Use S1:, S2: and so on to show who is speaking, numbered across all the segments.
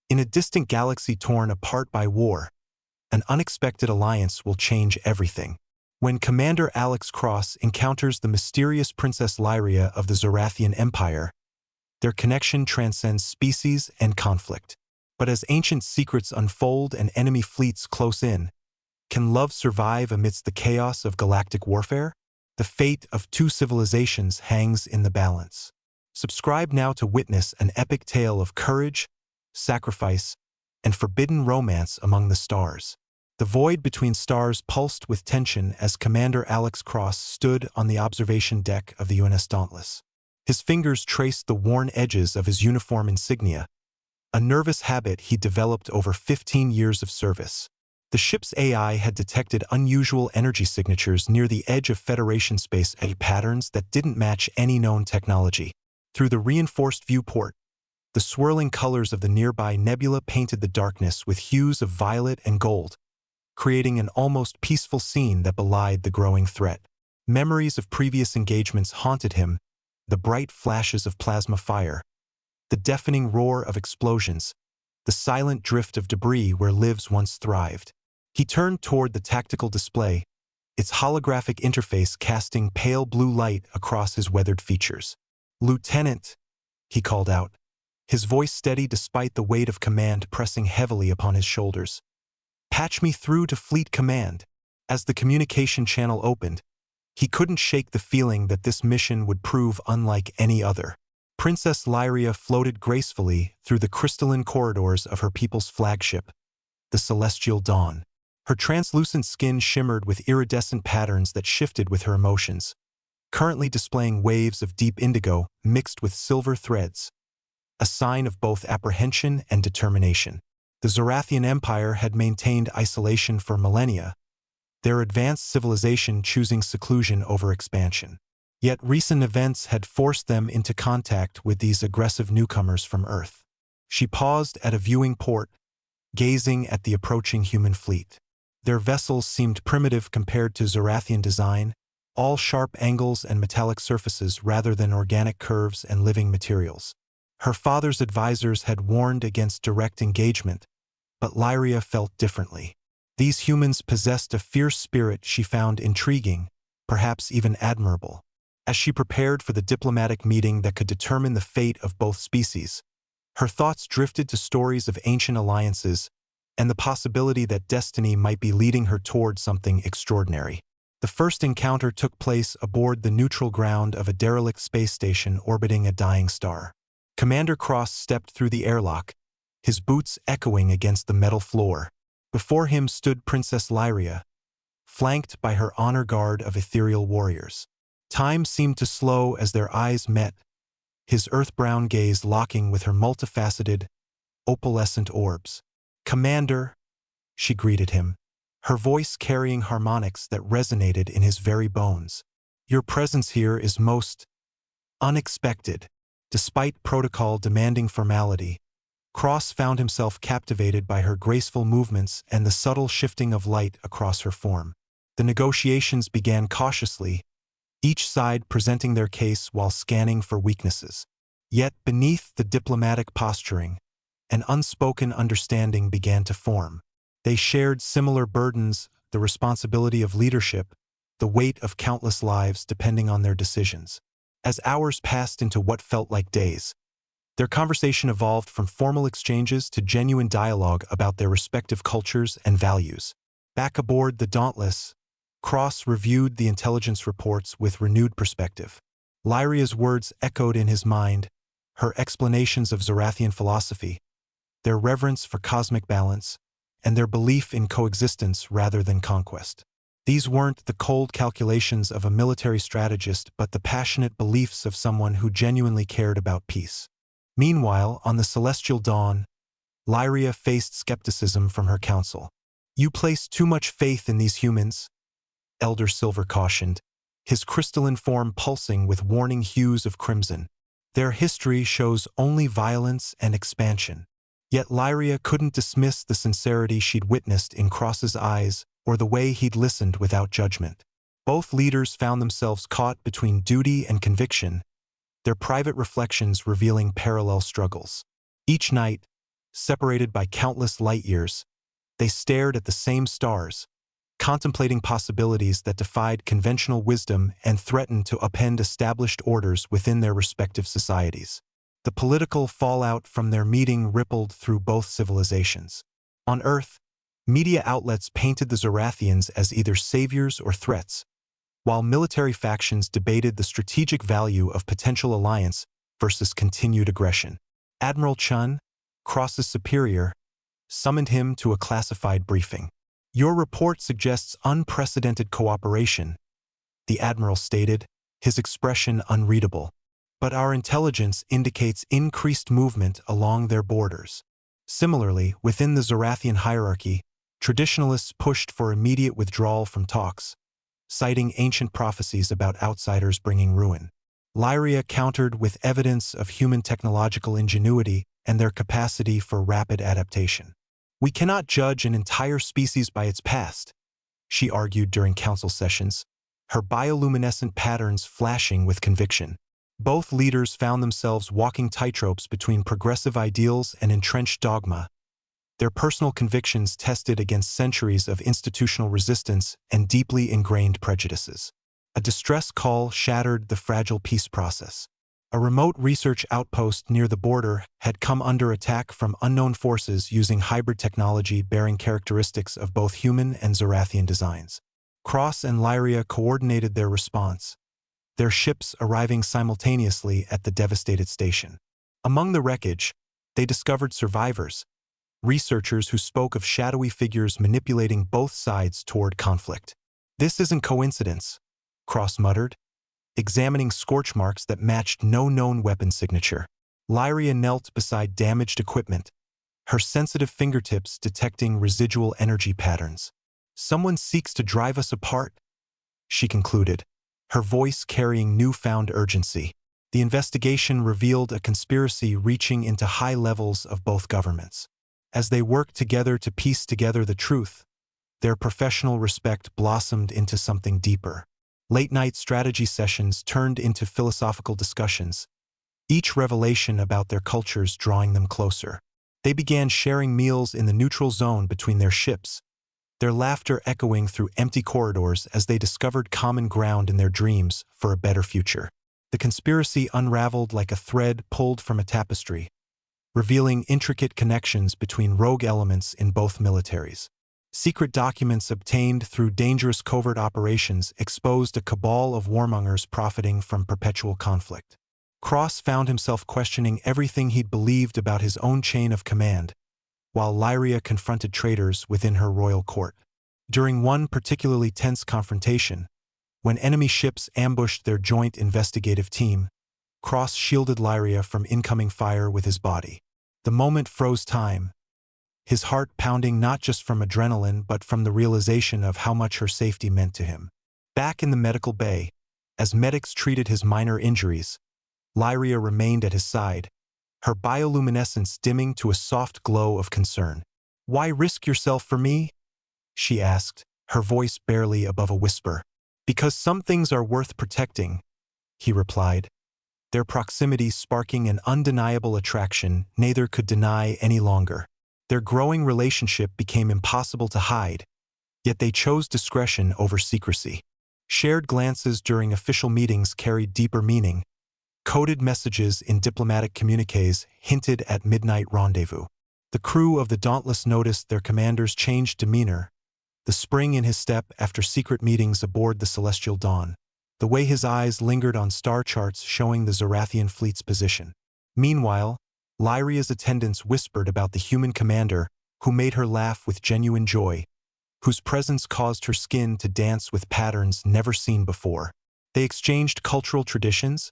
S1: In a distant galaxy torn apart by war, an unexpected alliance will change everything. When Commander Alex Cross encounters the mysterious Princess Lyria of the Zorathian Empire, their connection transcends species and conflict. But as ancient secrets unfold and enemy fleets close in, can love survive amidst the chaos of galactic warfare? The fate of two civilizations hangs in the balance. Subscribe now to witness an epic tale of courage, sacrifice, and forbidden romance among the stars. The void between stars pulsed with tension as Commander Alex Cross stood on the observation deck of the UNS Dauntless. His fingers traced the worn edges of his uniform insignia, a nervous habit he developed over 15 years of service. The ship's AI had detected unusual energy signatures near the edge of Federation space patterns that didn't match any known technology. Through the reinforced viewport, the swirling colors of the nearby nebula painted the darkness with hues of violet and gold, creating an almost peaceful scene that belied the growing threat. Memories of previous engagements haunted him, the bright flashes of plasma fire, the deafening roar of explosions, the silent drift of debris where lives once thrived. He turned toward the tactical display, its holographic interface casting pale blue light across his weathered features. "Lieutenant," he called out, his voice steady despite the weight of command pressing heavily upon his shoulders. "Patch me through to Fleet Command." As the communication channel opened, he couldn't shake the feeling that this mission would prove unlike any other. Princess Lyria floated gracefully through the crystalline corridors of her people's flagship, the Celestial Dawn. Her translucent skin shimmered with iridescent patterns that shifted with her emotions, currently displaying waves of deep indigo mixed with silver threads, a sign of both apprehension and determination. The Zorathian Empire had maintained isolation for millennia, their advanced civilization choosing seclusion over expansion. Yet recent events had forced them into contact with these aggressive newcomers from Earth. She paused at a viewing port, gazing at the approaching human fleet. Their vessels seemed primitive compared to Zorathian design, all sharp angles and metallic surfaces rather than organic curves and living materials. Her father's advisors had warned against direct engagement, but Lyria felt differently. These humans possessed a fierce spirit she found intriguing, perhaps even admirable. As she prepared for the diplomatic meeting that could determine the fate of both species, her thoughts drifted to stories of ancient alliances and the possibility that destiny might be leading her toward something extraordinary. The first encounter took place aboard the neutral ground of a derelict space station orbiting a dying star. Commander Cross stepped through the airlock, his boots echoing against the metal floor. Before him stood Princess Lyria, flanked by her honor guard of ethereal warriors. Time seemed to slow as their eyes met, his earth-brown gaze locking with her multifaceted, opalescent orbs. "Commander," she greeted him, her voice carrying harmonics that resonated in his very bones. "Your presence here is most unexpected." Despite protocol demanding formality, Cross found himself captivated by her graceful movements and the subtle shifting of light across her form. The negotiations began cautiously, each side presenting their case while scanning for weaknesses. Yet beneath the diplomatic posturing, an unspoken understanding began to form. They shared similar burdens, the responsibility of leadership, the weight of countless lives depending on their decisions. As hours passed into what felt like days, their conversation evolved from formal exchanges to genuine dialogue about their respective cultures and values. Back aboard the Dauntless, Cross reviewed the intelligence reports with renewed perspective. Lyria's words echoed in his mind, her explanations of Zorathian philosophy, their reverence for cosmic balance, and their belief in coexistence rather than conquest. These weren't the cold calculations of a military strategist but the passionate beliefs of someone who genuinely cared about peace. Meanwhile, on the Celestial Dawn, Lyria faced skepticism from her council. "You place too much faith in these humans," Elder Silver cautioned, his crystalline form pulsing with warning hues of crimson. "Their history shows only violence and expansion." Yet Lyria couldn't dismiss the sincerity she'd witnessed in Cross's eyes or the way he'd listened without judgment. Both leaders found themselves caught between duty and conviction, their private reflections revealing parallel struggles. Each night, Separated by countless light-years, they stared at the same stars, contemplating possibilities that defied conventional wisdom and threatened to upend established orders within their respective societies. The political fallout from their meeting rippled through both civilizations. On Earth, media outlets painted the Zorathians as either saviors or threats, while military factions debated the strategic value of potential alliance versus continued aggression. Admiral Chun, Cross's superior, summoned him to a classified briefing. "Your report suggests unprecedented cooperation," the admiral stated, his expression unreadable. "But our intelligence indicates increased movement along their borders." Similarly, within the Zorathian hierarchy, traditionalists pushed for immediate withdrawal from talks, citing ancient prophecies about outsiders bringing ruin. Lyria countered with evidence of human technological ingenuity and their capacity for rapid adaptation. "We cannot judge an entire species by its past," she argued during council sessions, her bioluminescent patterns flashing with conviction. Both leaders found themselves walking tightropes between progressive ideals and entrenched dogma, their personal convictions tested against centuries of institutional resistance and deeply ingrained prejudices. A distress call shattered the fragile peace process. A remote research outpost near the border had come under attack from unknown forces using hybrid technology bearing characteristics of both human and Zorathian designs. Cross and Lyria coordinated their response, their ships arriving simultaneously at the devastated station. Among the wreckage, they discovered survivors, researchers who spoke of shadowy figures manipulating both sides toward conflict. "This isn't coincidence," Cross muttered, examining scorch marks that matched no known weapon signature. Lyria knelt beside damaged equipment, her sensitive fingertips detecting residual energy patterns. "Someone seeks to drive us apart," she concluded, her voice carrying newfound urgency. The investigation revealed a conspiracy reaching into high levels of both governments. As they worked together to piece together the truth, their professional respect blossomed into something deeper. Late-night strategy sessions turned into philosophical discussions, each revelation about their cultures drawing them closer. They began sharing meals in the neutral zone between their ships, their laughter echoing through empty corridors as they discovered common ground in their dreams for a better future. The conspiracy unraveled like a thread pulled from a tapestry, revealing intricate connections between rogue elements in both militaries. Secret documents obtained through dangerous covert operations exposed a cabal of warmongers profiting from perpetual conflict. Cross found himself questioning everything he'd believed about his own chain of command, while Lyria confronted traitors within her royal court. During one particularly tense confrontation, when enemy ships ambushed their joint investigative team, Cross shielded Lyria from incoming fire with his body. The moment froze time, his heart pounding not just from adrenaline but from the realization of how much her safety meant to him. Back in the medical bay, as medics treated his minor injuries, Lyria remained at his side, her bioluminescence dimming to a soft glow of concern. "Why risk yourself for me?" she asked, her voice barely above a whisper. "Because some things are worth protecting," he replied, their proximity sparking an undeniable attraction neither could deny any longer. Their growing relationship became impossible to hide, yet they chose discretion over secrecy. Shared glances during official meetings carried deeper meaning. Coded messages in diplomatic communiques hinted at midnight rendezvous. The crew of the Dauntless noticed their commander's changed demeanor, the spring in his step after secret meetings aboard the Celestial Dawn, the way his eyes lingered on star charts showing the Zorathian fleet's position. Meanwhile, Lyria's attendants whispered about the human commander who made her laugh with genuine joy, whose presence caused her skin to dance with patterns never seen before. They exchanged cultural traditions.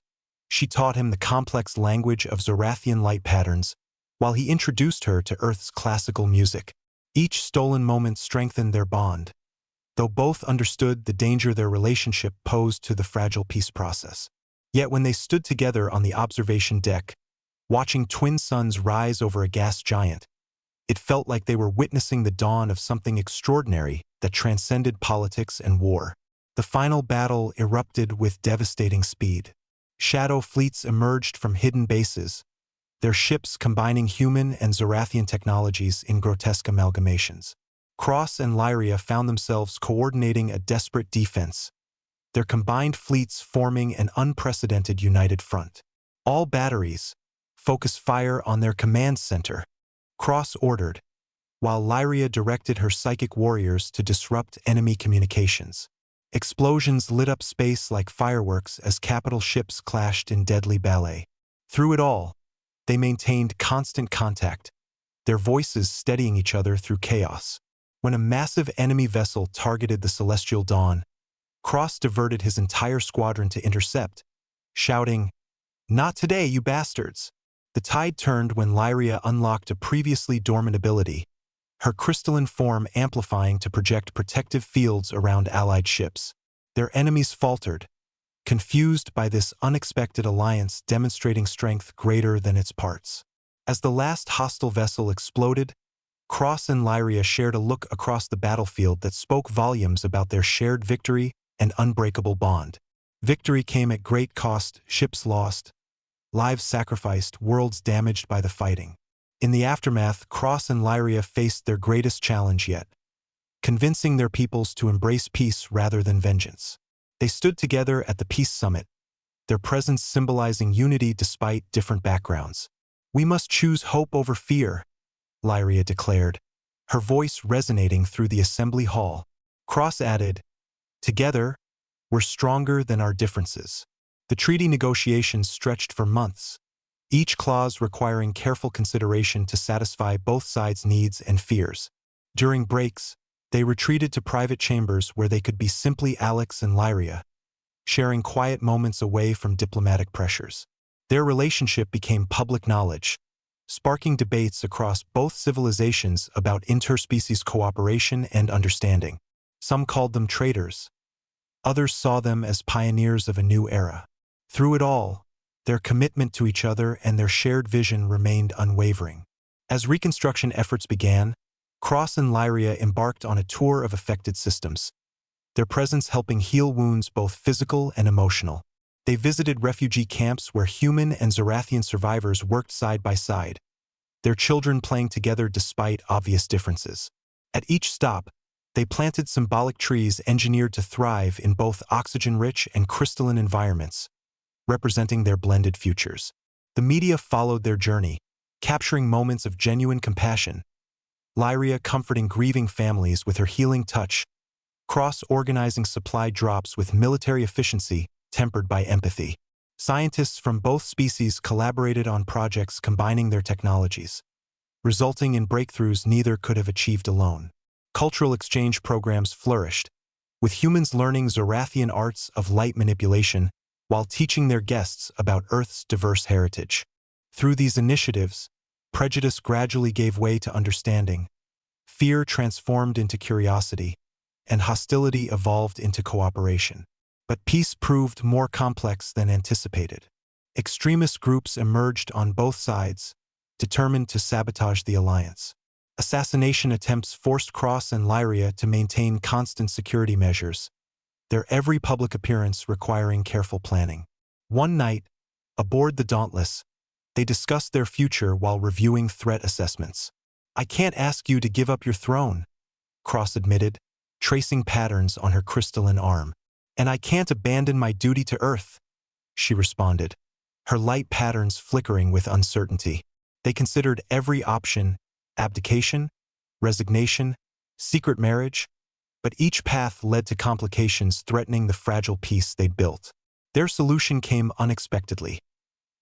S1: She taught him the complex language of Zorathian light patterns, while he introduced her to Earth's classical music. Each stolen moment strengthened their bond, though both understood the danger their relationship posed to the fragile peace process. Yet when they stood together on the observation deck, watching twin suns rise over a gas giant, it felt like they were witnessing the dawn of something extraordinary that transcended politics and war. The final battle erupted with devastating speed. Shadow fleets emerged from hidden bases, their ships combining human and Zorathian technologies in grotesque amalgamations. Cross and Lyria found themselves coordinating a desperate defense, their combined fleets forming an unprecedented united front. All batteries, focus fire on their command center, Cross ordered, while Lyria directed her psychic warriors to disrupt enemy communications. Explosions lit up space like fireworks as capital ships clashed in deadly ballet. Through it all, they maintained constant contact, their voices steadying each other through chaos. When a massive enemy vessel targeted the celestial dawn, Cross diverted his entire squadron to intercept, shouting, "Not today, you bastards!" The tide turned when Lyria unlocked a previously dormant ability, her crystalline form amplifying to project protective fields around allied ships. Their enemies faltered, confused by this unexpected alliance demonstrating strength greater than its parts. As the last hostile vessel exploded, Cross and Lyria shared a look across the battlefield that spoke volumes about their shared victory and unbreakable bond. Victory came at great cost, ships lost, lives sacrificed, worlds damaged by the fighting. In the aftermath, Cross and Lyria faced their greatest challenge yet, convincing their peoples to embrace peace rather than vengeance. They stood together at the Peace Summit, their presence symbolizing unity despite different backgrounds. "We must choose hope over fear," Lyria declared, her voice resonating through the assembly hall. Cross added, "Together, we're stronger than our differences." The treaty negotiations stretched for months, each clause requiring careful consideration to satisfy both sides' needs and fears. During breaks, they retreated to private chambers where they could be simply Alex and Lyria, sharing quiet moments away from diplomatic pressures. Their relationship became public knowledge, sparking debates across both civilizations about interspecies cooperation and understanding. Some called them traitors. Others saw them as pioneers of a new era. Through it all, their commitment to each other and their shared vision remained unwavering. As reconstruction efforts began, Cross and Lyria embarked on a tour of affected systems, their presence helping heal wounds both physical and emotional. They visited refugee camps where human and Zorathian survivors worked side by side, their children playing together despite obvious differences. At each stop, they planted symbolic trees engineered to thrive in both oxygen-rich and crystalline environments, representing their blended futures. The media followed their journey, capturing moments of genuine compassion, Lyria comforting grieving families with her healing touch, Cross organizing supply drops with military efficiency tempered by empathy. Scientists from both species collaborated on projects combining their technologies, resulting in breakthroughs neither could have achieved alone. Cultural exchange programs flourished, with humans learning Zorathian arts of light manipulation while teaching their guests about Earth's diverse heritage. Through these initiatives, prejudice gradually gave way to understanding, fear transformed into curiosity, and hostility evolved into cooperation. But peace proved more complex than anticipated. Extremist groups emerged on both sides, determined to sabotage the alliance. Assassination attempts forced Cross and Lyria to maintain constant security measures, their every public appearance requiring careful planning. One night, aboard the Dauntless, they discussed their future while reviewing threat assessments. "I can't ask you to give up your throne," Cross admitted, tracing patterns on her crystalline arm. "And I can't abandon my duty to Earth," she responded, her light patterns flickering with uncertainty. They considered every option: abdication, resignation, secret marriage, but each path led to complications threatening the fragile peace they'd built. Their solution came unexpectedly,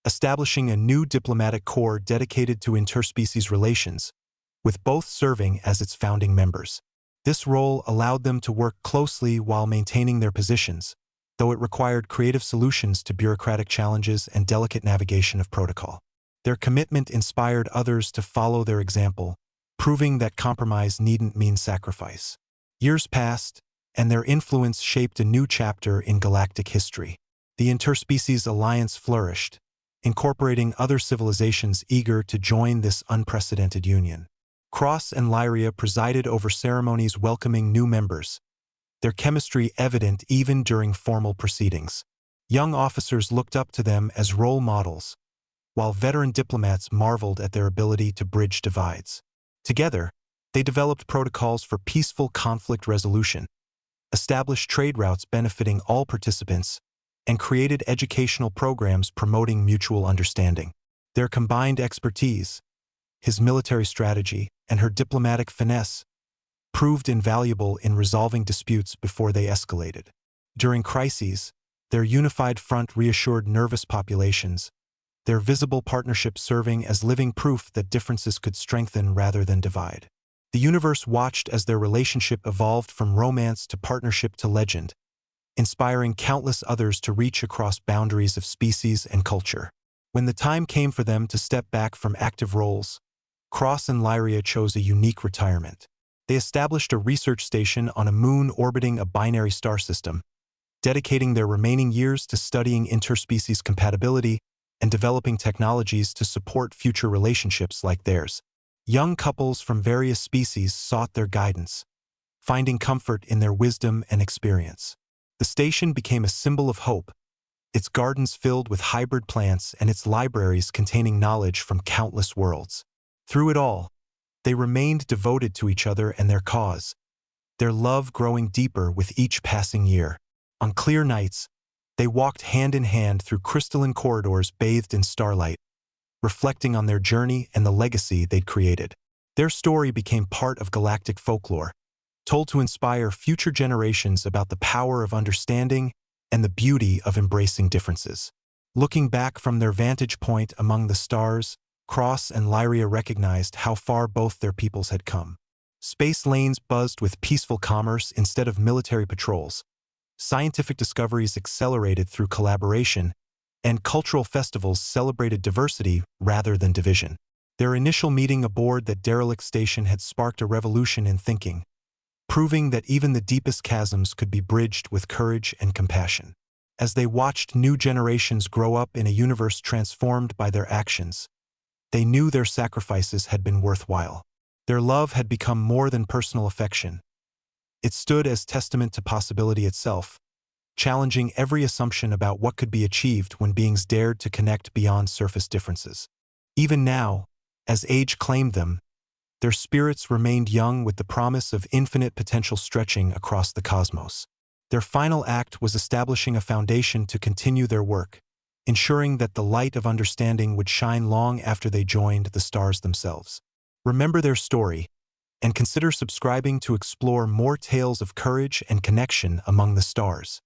S1: establishing a new diplomatic corps dedicated to interspecies relations, with both serving as its founding members. This role allowed them to work closely while maintaining their positions, though it required creative solutions to bureaucratic challenges and delicate navigation of protocol. Their commitment inspired others to follow their example, proving that compromise needn't mean sacrifice. Years passed, and their influence shaped a new chapter in galactic history. The interspecies alliance flourished, incorporating other civilizations eager to join this unprecedented union. Cross and Lyria presided over ceremonies welcoming new members, their chemistry evident even during formal proceedings. Young officers looked up to them as role models, while veteran diplomats marveled at their ability to bridge divides. Together, they developed protocols for peaceful conflict resolution, established trade routes benefiting all participants, and created educational programs promoting mutual understanding. Their combined expertise, his military strategy, and her diplomatic finesse, proved invaluable in resolving disputes before they escalated. During crises, their unified front reassured nervous populations, their visible partnership serving as living proof that differences could strengthen rather than divide. The universe watched as their relationship evolved from romance to partnership to legend, inspiring countless others to reach across boundaries of species and culture. When the time came for them to step back from active roles, Cross and Lyria chose a unique retirement. They established a research station on a moon orbiting a binary star system, dedicating their remaining years to studying interspecies compatibility and developing technologies to support future relationships like theirs. Young couples from various species sought their guidance, finding comfort in their wisdom and experience. The station became a symbol of hope, its gardens filled with hybrid plants and its libraries containing knowledge from countless worlds. Through it all, they remained devoted to each other and their cause, their love growing deeper with each passing year. On clear nights, they walked hand in hand through crystalline corridors bathed in starlight, reflecting on their journey and the legacy they'd created. Their story became part of galactic folklore, told to inspire future generations about the power of understanding and the beauty of embracing differences. Looking back from their vantage point among the stars, Cross and Lyria recognized how far both their peoples had come. Space lanes buzzed with peaceful commerce instead of military patrols. Scientific discoveries accelerated through collaboration, and cultural festivals celebrated diversity rather than division. Their initial meeting aboard that derelict station had sparked a revolution in thinking, proving that even the deepest chasms could be bridged with courage and compassion. As they watched new generations grow up in a universe transformed by their actions, they knew their sacrifices had been worthwhile. Their love had become more than personal affection. It stood as testament to possibility itself, challenging every assumption about what could be achieved when beings dared to connect beyond surface differences. Even now, as age claimed them, their spirits remained young with the promise of infinite potential stretching across the cosmos. Their final act was establishing a foundation to continue their work, ensuring that the light of understanding would shine long after they joined the stars themselves. Remember their story, and consider subscribing to explore more tales of courage and connection among the stars.